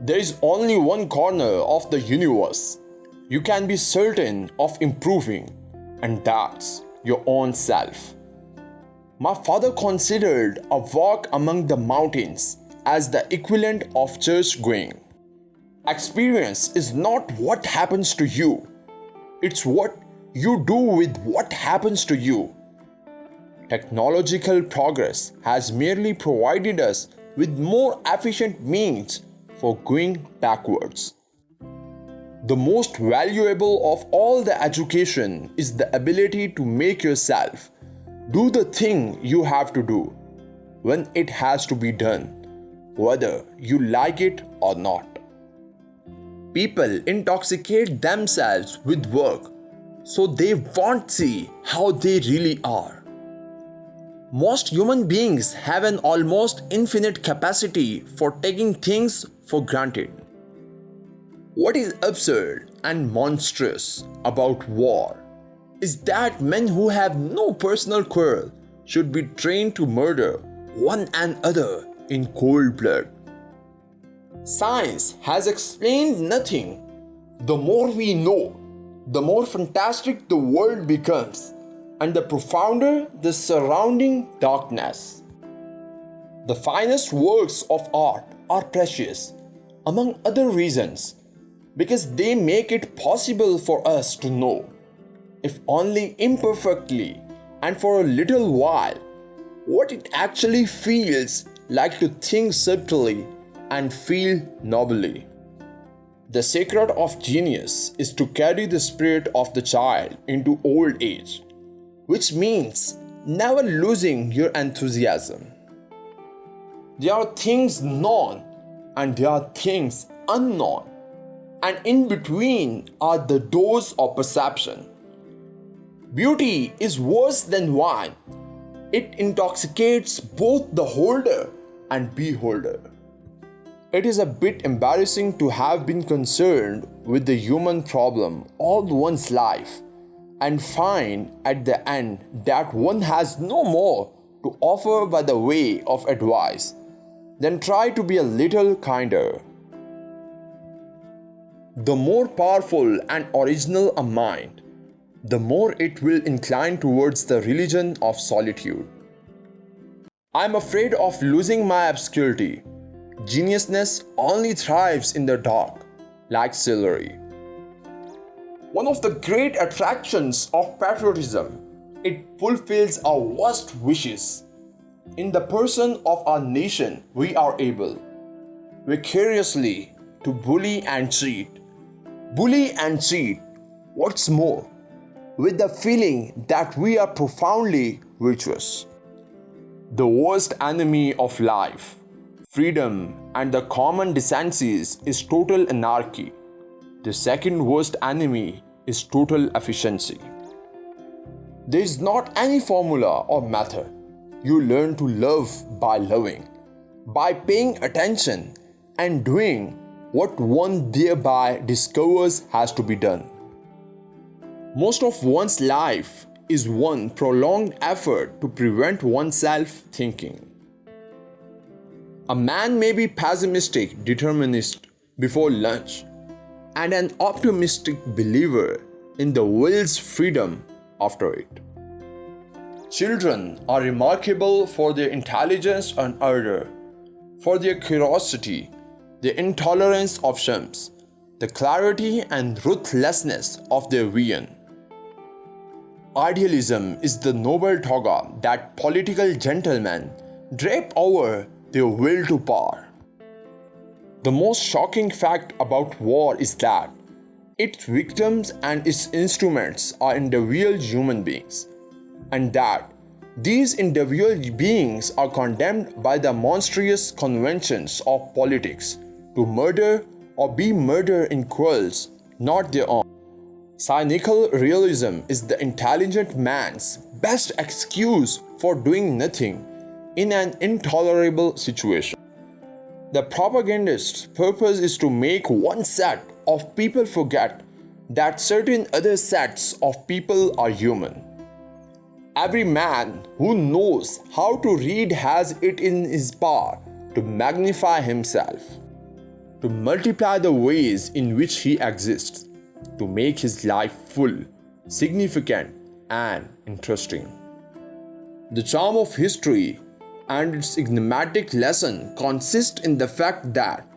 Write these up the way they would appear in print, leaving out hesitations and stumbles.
There is only one corner of the universe you can be certain of improving, and that's your own self. My father considered a walk among the mountains as the equivalent of church going. Experience is not what happens to you, it's what you do with what happens to you. Technological progress has merely provided us with more efficient means for going backwards. The most valuable of all the education is the ability to make yourself do the thing you have to do when it has to be done, whether you like it or not. People intoxicate themselves with work so they won't see how they really are. Most human beings have an almost infinite capacity for taking things for granted. What is absurd and monstrous about war is that men who have no personal quarrel should be trained to murder one another in cold blood. Science has explained nothing. The more we know, the more fantastic the world becomes, and the profounder the surrounding darkness. The finest works of art are precious, among other reasons, because they make it possible for us to know, if only imperfectly and for a little while, what it actually feels like to think subtly and feel nobly. The secret of genius is to carry the spirit of the child into old age, which means never losing your enthusiasm. There are things known and there are things unknown, and in between are the doors of perception. Beauty is worse than wine. It intoxicates both the holder and beholder. It is a bit embarrassing to have been concerned with the human problem all one's life and find at the end that one has no more to offer by the way of advice than try to be a little kinder. The more powerful and original a mind, the more it will incline towards the religion of solitude. I am afraid of losing my obscurity. Geniusness only thrives in the dark, like celery. One of the great attractions of patriotism, it fulfills our worst wishes. In the person of our nation, we are able, vicariously, to bully and cheat. What's more, with the feeling that we are profoundly virtuous. The worst enemy of life, freedom, and the common decencies is total anarchy. The second worst enemy is total efficiency. There is not any formula or method. You learn to love by loving, by paying attention and doing what one thereby discovers has to be done. Most of one's life is one prolonged effort to prevent oneself thinking. A man may be pessimistic determinist before lunch and an optimistic believer in the will's freedom after it. Children are remarkable for their intelligence and ardor, for their curiosity, their intolerance of shams, the clarity and ruthlessness of their vision. Idealism is the noble toga that political gentlemen drape over their will to power. The most shocking fact about war is that its victims and its instruments are individual human beings, and that these individual beings are condemned by the monstrous conventions of politics to murder or be murdered in quarrels not their own. Cynical realism is the intelligent man's best excuse for doing nothing in an intolerable situation. The propagandist's purpose is to make one set of people forget that certain other sets of people are human. Every man who knows how to read has it in his power to magnify himself. to multiply the ways in which he exists, to make his life full, significant, and interesting. The charm of history and its enigmatic lesson consists in the fact that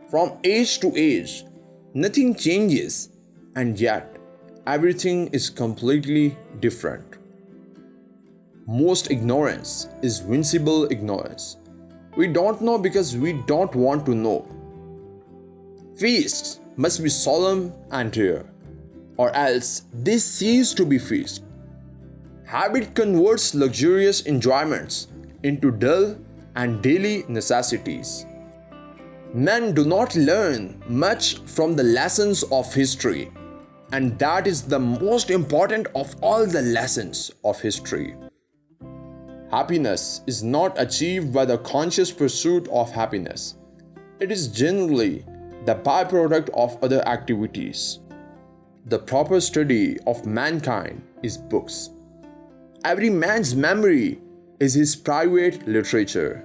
from age to age, nothing changes, and yet everything is completely different. Most ignorance is vincible ignorance. We don't know because we don't want to know. Feasts must be solemn and rare, or else they cease to be feasts. Habit converts luxurious enjoyments into dull and daily necessities. Men do not learn much from the lessons of history, and that is the most important of all the lessons of history. Happiness is not achieved by the conscious pursuit of happiness. It is generally the byproduct of other activities. The proper study of mankind is books. Every man's memory is his private literature.